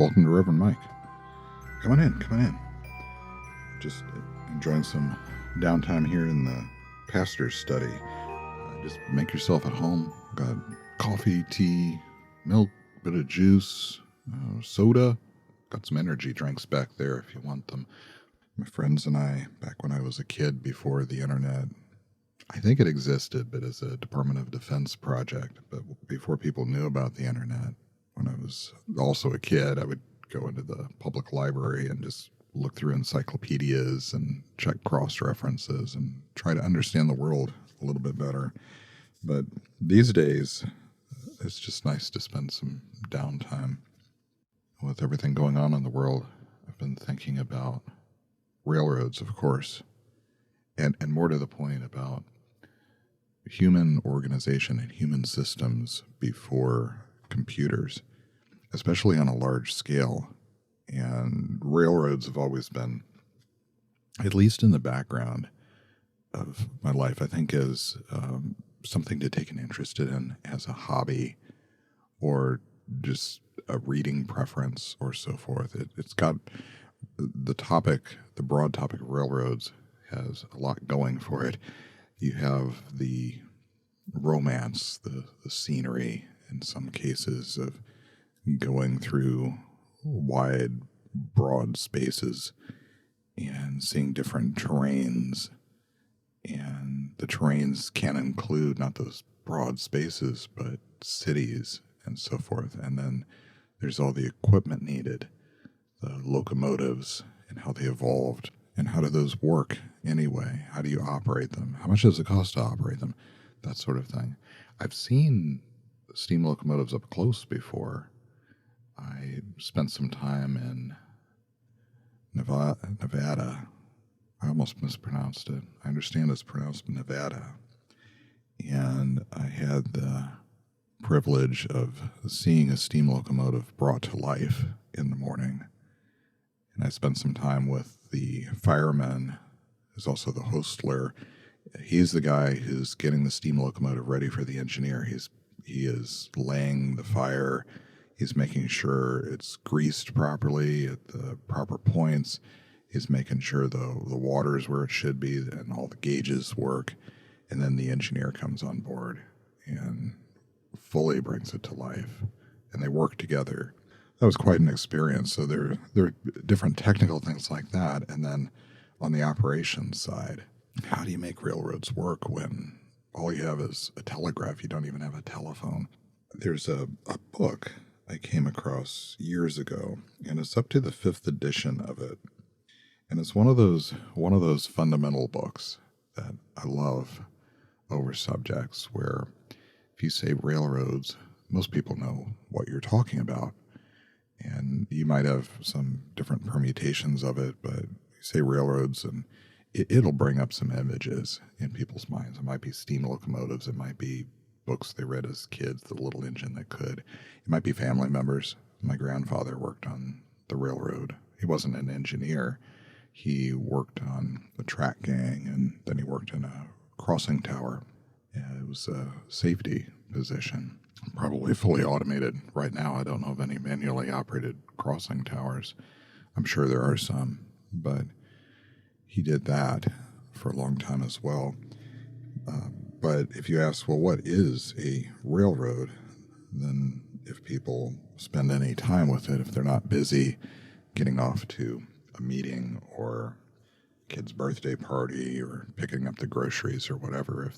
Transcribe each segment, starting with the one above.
Welcome to Reverend Mike. Come on in. Just enjoying some downtime here in the pastor's study. Just make yourself at home. Got coffee, tea, milk, bit of juice, soda. Got some energy drinks back there if you want them. My friends and I, back when I was a kid before the internet, I think it existed, but as a Department of Defense project. But before people knew about the internet, when I was also a kid, I would go into the public library and just look through encyclopedias and check cross-references and try to understand the world a little bit better. But these days, it's just nice to spend some downtime. With everything going on in the world, I've been thinking about railroads, of course, and more to the point about human organization and human systems before computers, especially on a large scale. And railroads have always been, at least in the background of my life, I think as something to take an interest in as a hobby or just a reading preference or so forth. It's got the broad topic of railroads has a lot going for it. You have the romance, the scenery, in some cases, of going through wide, broad spaces and seeing different terrains. And the terrains can include not those broad spaces, but cities and so forth. And then there's all the equipment needed, the locomotives and how they evolved. And how do those work anyway? How do you operate them? How much does it cost to operate them? That sort of thing. I've seen steam locomotives up close before. I spent some time in Nevada. I almost mispronounced it. I understand it's pronounced Nevada. And I had the privilege of seeing a steam locomotive brought to life in the morning. And I spent some time with the fireman, who's also the hostler. He's the guy who's getting the steam locomotive ready for the engineer. He is laying the fire. He's making sure it's greased properly at the proper points. He's making sure the water is where it should be and all the gauges work. And then the engineer comes on board and fully brings it to life. And they work together. That was quite an experience. So there are different technical things like that. And then on the operations side, how do you make railroads work when all you have is a telegraph? You don't even have a telephone. There's a book I came across years ago, and it's up to the 5th edition of it. And it's one of those fundamental books that I love over subjects where if you say railroads, most people know what you're talking about. And you might have some different permutations of it, but you say railroads and it'll bring up some images in people's minds. It might be steam locomotives. It might be books they read as kids, The Little Engine That Could. It might be family members. My grandfather worked on the railroad. He wasn't an engineer. He worked on the track gang, and then he worked in a crossing tower. It was a safety position. Probably fully automated right now. I don't know of any manually operated crossing towers. I'm sure there are some, but he did that for a long time as well. But if you ask, well, what is a railroad? Then if people spend any time with it, if they're not busy getting off to a meeting or a kid's birthday party or picking up the groceries or whatever,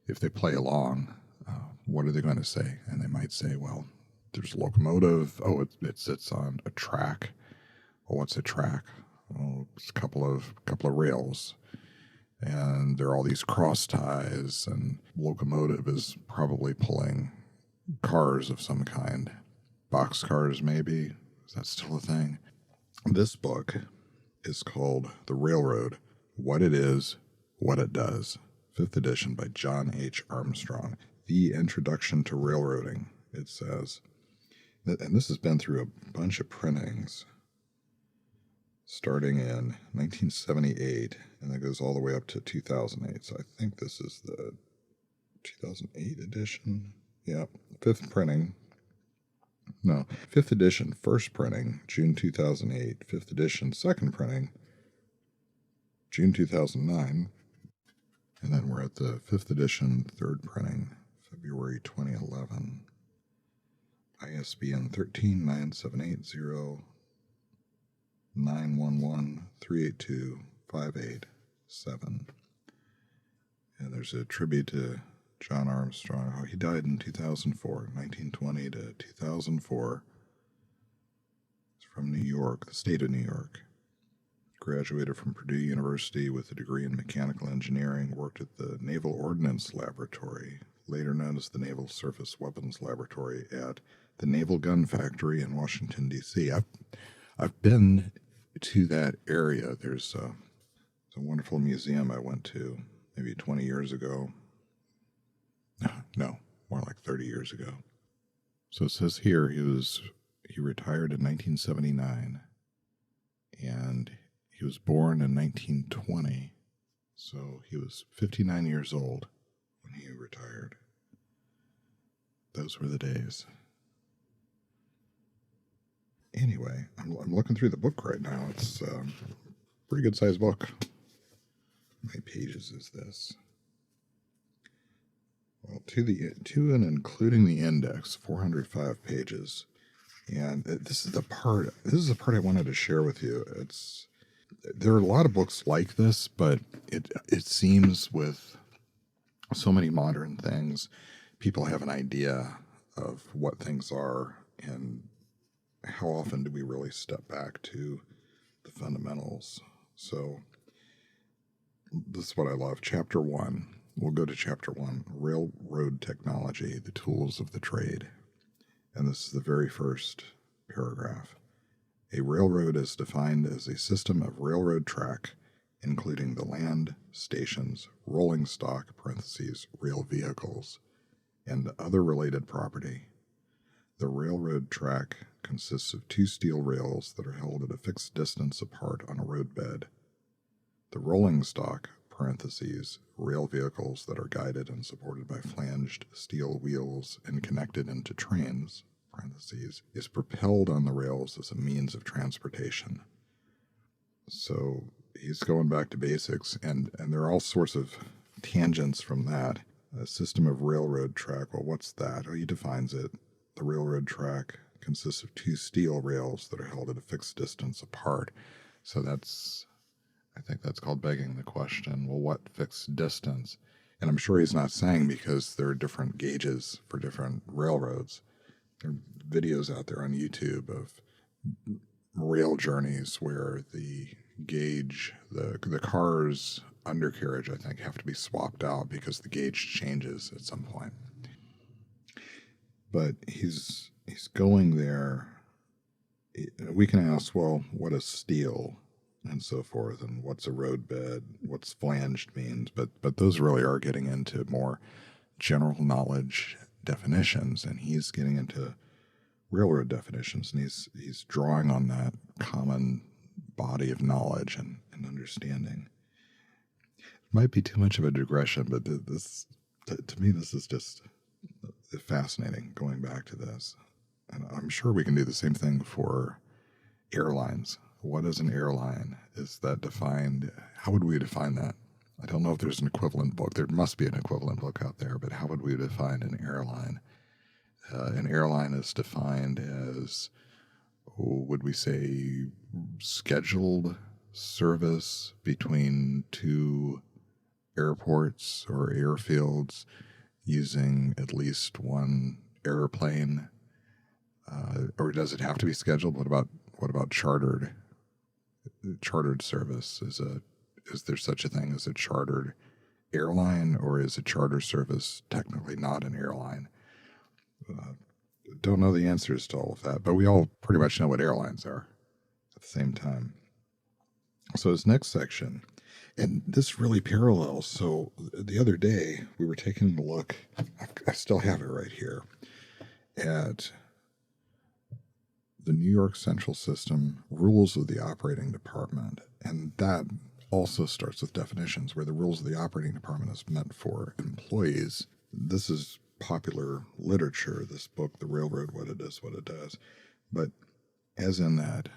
if they play along, what are they going to say? And they might say, well, there's a locomotive. Oh, it sits on a track. Well, what's a track? Well, it's a couple of rails. And there are all these cross ties, and locomotive is probably pulling cars of some kind. Box cars, maybe. Is that still a thing? This book is called The Railroad, What It Is, What It Does. 5th edition by John H. Armstrong. The Introduction to Railroading, it says. And this has been through a bunch of printings, starting in 1978, and that goes all the way up to 2008. So I think this is the 2008 edition. Yeah, 5th printing. No. 5th edition, first printing, June 2008. 5th edition, second printing, June 2009. And then we're at the 5th edition, third printing, February 2011. ISBN 13-978-0-911-382-587. And there's a tribute to John Armstrong. Oh, he died in 2004, 1920 to 2004. He's from New York, the state of New York. Graduated from Purdue University with a degree in mechanical engineering, worked at the Naval Ordnance Laboratory, later known as the Naval Surface Weapons Laboratory, at the Naval Gun Factory in Washington, D.C. I've been to that area. There's a wonderful museum I went to maybe 20 years ago. No, more like 30 years ago. So it says here he retired in 1979, and he was born in 1920, so he was 59 years old when he retired. Those were the days. Anyway, I'm looking through the book right now. It's a pretty good-sized book. How many pages is this? Well, to and including the index, 405 pages. And this is the part I wanted to share with you. There are a lot of books like this, but it seems with so many modern things, people have an idea of what things are, and how often do we really step back to the fundamentals. So this is what I love. Chapter 1. We'll go to Chapter 1, Railroad Technology, the Tools of the Trade. And this is the very first paragraph. A railroad is defined as a system of railroad track, including the land, stations, rolling stock, rail vehicles, and other related property. The railroad track consists of 2 steel rails that are held at a fixed distance apart on a roadbed. The rolling stock, rail vehicles that are guided and supported by flanged steel wheels and connected into trains, is propelled on the rails as a means of transportation. So he's going back to basics, and there are all sorts of tangents from that. A system of railroad track, well, what's that? Oh, he defines it. The railroad track consists of 2 steel rails that are held at a fixed distance apart. So I think that's called begging the question, well, what fixed distance? And I'm sure he's not saying because there are different gauges for different railroads. There are videos out there on YouTube of rail journeys where the gauge, the car's undercarriage, I think, have to be swapped out because the gauge changes at some point. But he's going there. We can ask, well, what is steel and so forth, and what's a roadbed, what's flanged means, but those really are getting into more general knowledge definitions, and he's getting into railroad definitions, and he's drawing on that common body of knowledge and understanding. It might be too much of a digression, but this, to me, this is just fascinating, going back to this. And I'm sure we can do the same thing for airlines. What is an airline? Is that defined? How would we define that? I don't know if there's an equivalent book. There must be an equivalent book out there, but how would we define an airline? An airline is defined as, would we say, scheduled service between 2 airports or airfields using at least 1 airplane? Or does it have to be scheduled? What about chartered? Chartered service is there such a thing as a chartered airline, or is a charter service technically not an airline? Don't know the answers to all of that, but we all pretty much know what airlines are at the same time. So his next section, and this really parallels. So the other day we were taking a look, I still have it right here, at the New York Central System Rules of the Operating Department, and that also starts with definitions, where the rules of the operating department is meant for employees. This is popular literature, this book, The Railroad, What It Is, What It Does. But as in that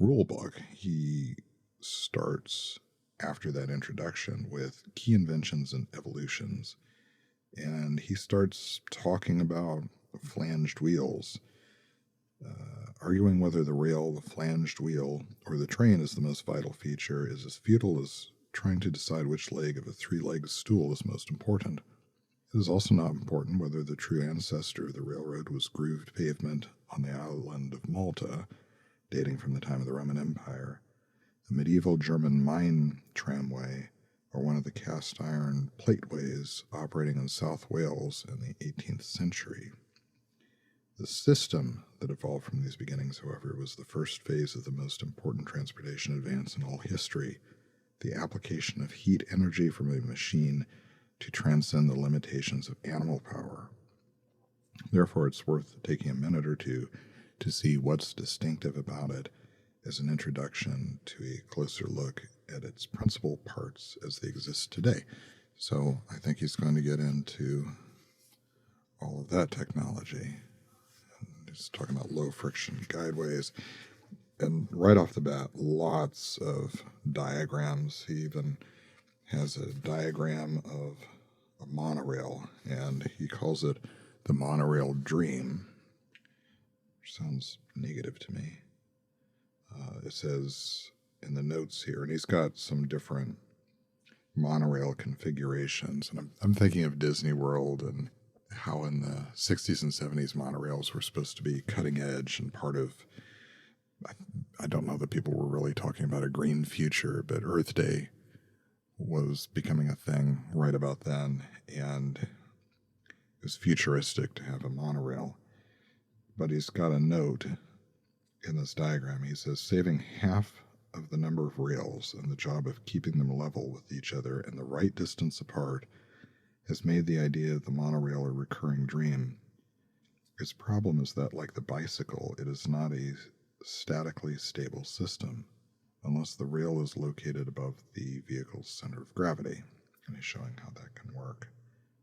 rule book, he starts after that introduction with key inventions and evolutions. And he starts talking about flanged wheels, arguing whether the rail, the flanged wheel, or the train is the most vital feature is as futile as trying to decide which leg of a three-legged stool is most important. It is also not important whether the true ancestor of the railroad was grooved pavement on the island of Malta, dating from the time of the Roman Empire, the medieval German mine tramway, or one of the cast iron plateways operating in South Wales in the 18th century. The system that evolved from these beginnings, however, was the first phase of the most important transportation advance in all history, the application of heat energy from a machine to transcend the limitations of animal power. Therefore, it's worth taking a minute or two to see what's distinctive about it as an introduction to a closer look at its principal parts as they exist today. So I think he's going to get into all of that technology. He's talking about low friction guideways. And right off the bat, lots of diagrams. He even has a diagram of a monorail, and he calls it the monorail dream, which sounds negative to me. It says in the notes here, and he's got some different monorail configurations, and I'm thinking of Disney World and how in the 60s and 70s monorails were supposed to be cutting edge and part of, I don't know that people were really talking about a green future, but Earth Day was becoming a thing right about then, and it was futuristic to have a monorail. But he's got a note in this diagram. He says, saving half of the number of rails and the job of keeping them level with each other and the right distance apart has made the idea of the monorail a recurring dream. Its problem is that, like the bicycle, it is not a statically stable system unless the rail is located above the vehicle's center of gravity. And he's showing how that can work.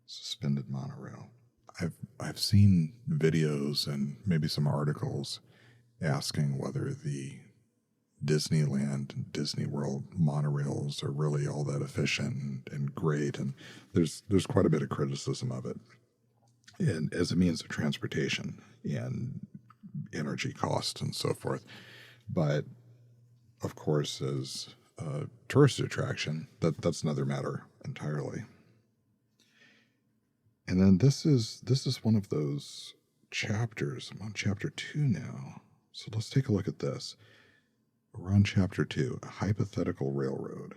Suspended monorail. I've seen videos and maybe some articles asking whether the Disneyland, Disney World monorails are really all that efficient and great, and there's quite a bit of criticism of it, and as a means of transportation and energy cost and so forth. But of course, as a tourist attraction, that's another matter entirely. And then this is one of those chapters. I'm on chapter 2 now, so let's take a look at this. We're on chapter 2, a hypothetical railroad.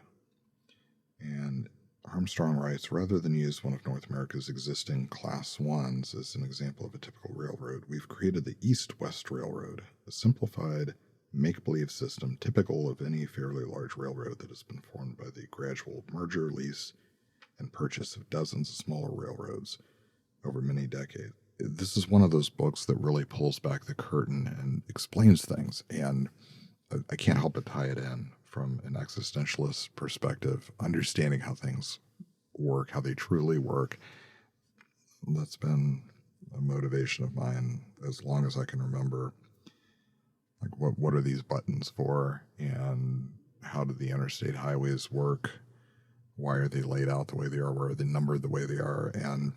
And Armstrong writes, rather than use one of North America's existing Class 1s as an example of a typical railroad, we've created the East-West Railroad, a simplified make-believe system typical of any fairly large railroad that has been formed by the gradual merger, lease, and purchase of dozens of smaller railroads over many decades. This is one of those books that really pulls back the curtain and explains things, and I can't help but tie it in from an existentialist perspective, understanding how things work, how they truly work. That's been a motivation of mine as long as I can remember. Like, what are these buttons for, and how do the interstate highways work? Why are they laid out the way they are? Why are they numbered the way they are? And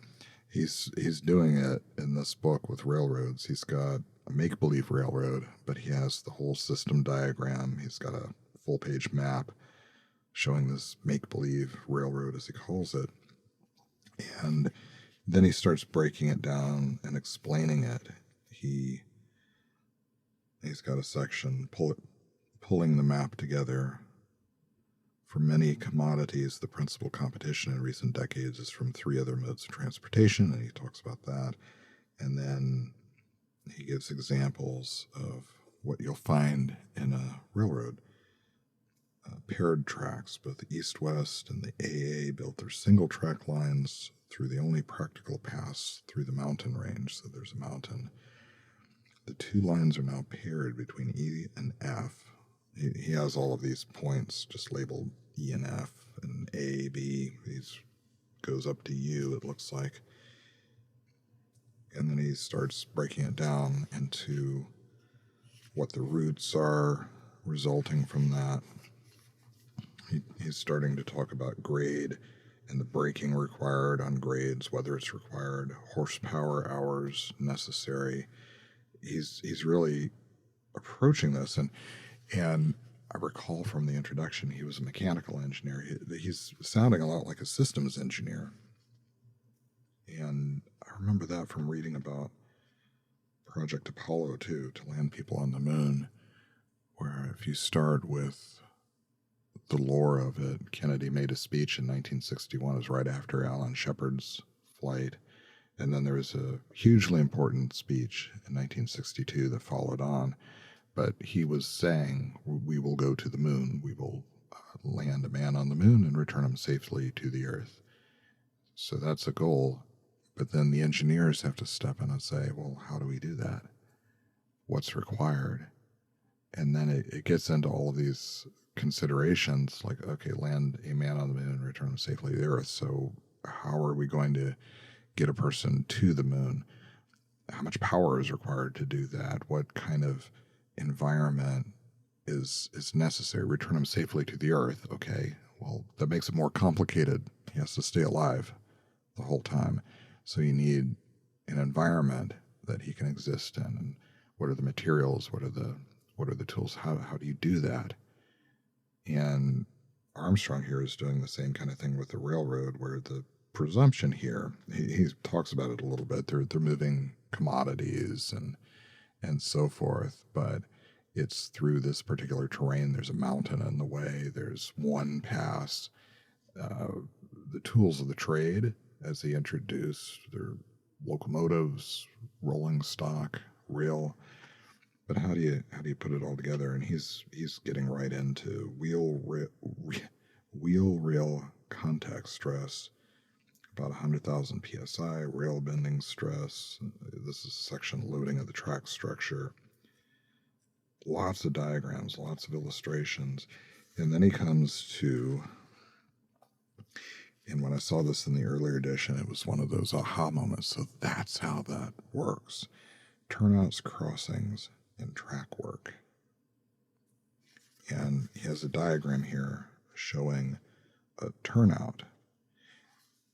he's doing it in this book with railroads. He's got a make-believe railroad, but he has the whole system diagram. He's got a full-page map showing this make-believe railroad, as he calls it. And then he starts breaking it down and explaining it. He's got a section pulling the map together. For many commodities, the principal competition in recent decades is from 3 other modes of transportation, and he talks about that. And then he gives examples of what you'll find in a railroad. Paired tracks, both the East-West and the AA built their single-track lines through the only practical pass through the mountain range, so there's a mountain. The 2 lines are now paired between E and F. He has all of these points just labeled E and F, and A, B. These goes up to U, it looks like. And then he starts breaking it down into what the roots are resulting from that. He's starting to talk about grade and the braking required on grades, whether it's required horsepower hours necessary. He's really approaching this, and I recall from the introduction he was a mechanical engineer. He's sounding a lot like a systems engineer, and I remember that from reading about Project Apollo too, to land people on the moon, where if you start with the lore of it, Kennedy made a speech in 1961, it was right after Alan Shepard's flight, and then there was a hugely important speech in 1962 that followed on, but he was saying, we will go to the moon, we will land a man on the moon and return him safely to the Earth. So that's a goal, but then the engineers have to step in and say, well, how do we do that? What's required? And then it gets into all of these considerations, like, okay, land a man on the moon and return him safely to the Earth. So how are we going to get a person to the moon? How much power is required to do that? What kind of environment is necessary? Return him safely to the Earth. Okay, well, that makes it more complicated. He has to stay alive the whole time. So you need an environment that he can exist in. And what are the materials? What are the tools? How do you do that? And Armstrong here is doing the same kind of thing with the railroad, where the presumption here, he talks about it a little bit, they're moving commodities and so forth, but it's through this particular terrain. There's a mountain in the way, there's one pass. The tools of the trade, as he introduced, they're locomotives, rolling stock, rail. But how do you put it all together? And he's getting right into wheel rail contact stress, about 100,000 psi, rail bending stress. This is section loading of the track structure. Lots of diagrams, lots of illustrations. And then he comes to, and when I saw this in the earlier edition, it was one of those aha moments. So that's how that works. Turnouts, crossings, and track work. And he has a diagram here showing a turnout.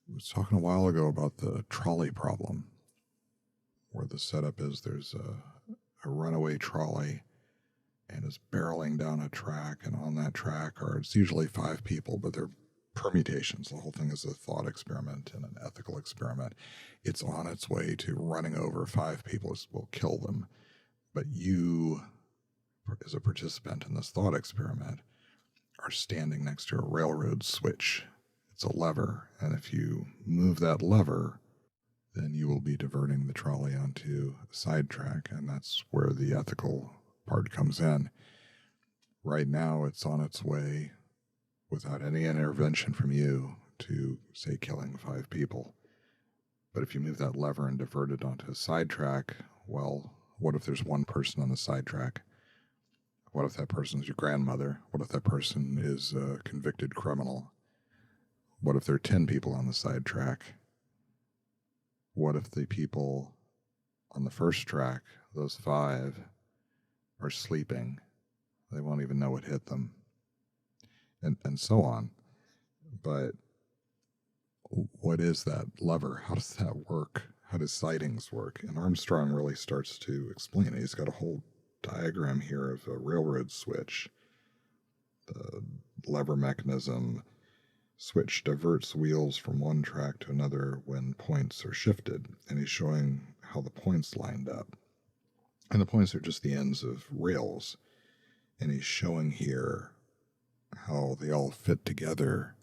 I was talking a while ago about the trolley problem, where the setup is there's a runaway trolley and is barreling down a track, and on that track it's usually 5 people, but they're permutations. The whole thing is a thought experiment and an ethical experiment. It's on its way to running over 5 people. It will kill them. But you, as a participant in this thought experiment, are standing next to a railroad switch. It's a lever, and if you move that lever, then you will be diverting the trolley onto a sidetrack, and that's where the ethical part comes in. Right now, it's on its way, without any intervention from you, to, say, killing 5 people. But if you move that lever and divert it onto a sidetrack, well, what if there's one person on the sidetrack? What if that person is your grandmother? What if that person is a convicted criminal? What if there are 10 people on the sidetrack? What if the people on the first track, those 5, are sleeping? They won't even know what hit them. And so on. But what is that lever? How does that work? How does sightings work? And Armstrong really starts to explain it. He's got a whole diagram here of a railroad switch. The lever mechanism switch diverts wheels from one track to another when points are shifted. And he's showing how the points lined up. And the points are just the ends of rails. And he's showing here how they all fit together.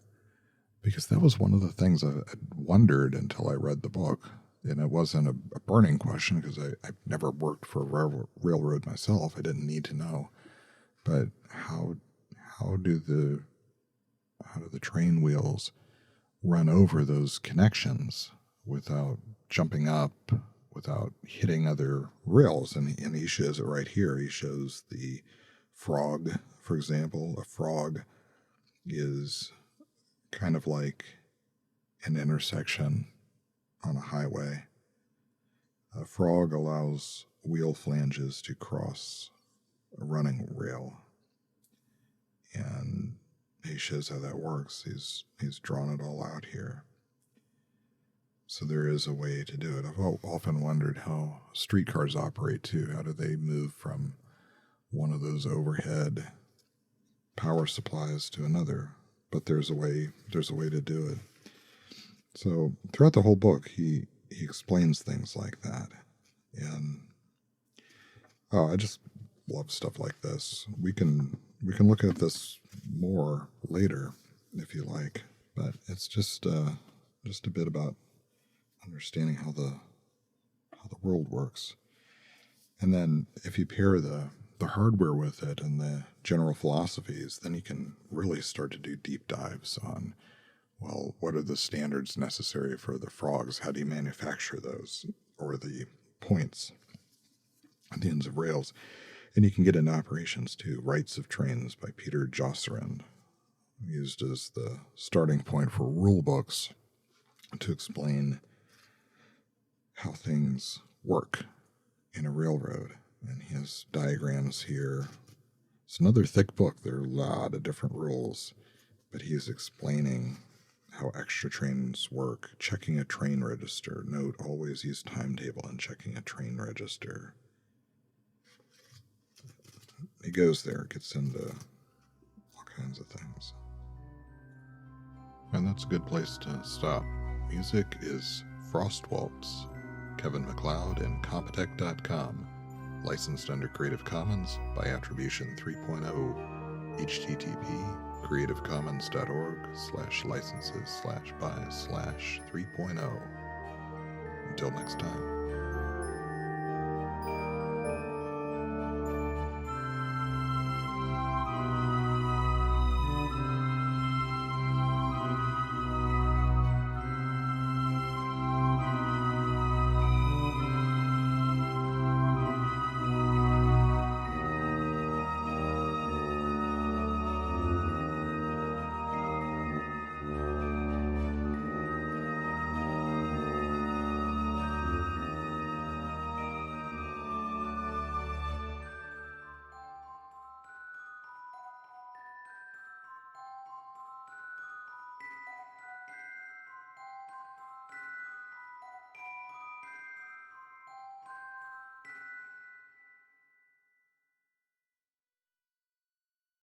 Because that was one of the things I wondered until I read the book. And it wasn't a burning question, because I've never worked for a railroad myself. I didn't need to know. But how do the train wheels run over those connections without jumping up, without hitting other rails? And he shows it right here. He shows the frog, for example. A frog is kind of like an intersection on a highway. A frog allows wheel flanges to cross a running rail, and he shows how that works. He's drawn it all out here. So there is a way to do it. I've often wondered how streetcars operate too. How do they move from one of those overhead power supplies to another? But there's a way to do it. So throughout the whole book, he explains things like that. And I just love stuff like this. We can look at this more later if you like, but it's just a bit about understanding how the world works. And then if you pair the hardware with it and the general philosophies, then you can really start to do deep dives on, well, what are the standards necessary for the frogs? How do you manufacture those? Or the points at the ends of rails? And you can get into operations too. Rights of Trains by Peter Josserand, used as the starting point for rule books to explain how things work in a railroad. And he has diagrams here. It's another thick book. There are a lot of different rules, but he's explaining how extra trains work, checking a train register. Note, always use timetable in checking a train register. He goes there, gets into all kinds of things. And that's a good place to stop. Music is Frost Waltz, Kevin MacLeod, and Compotech.com. Licensed under Creative Commons by Attribution 3.0, http creativecommons.org/licenses/by/3.0. Until next time.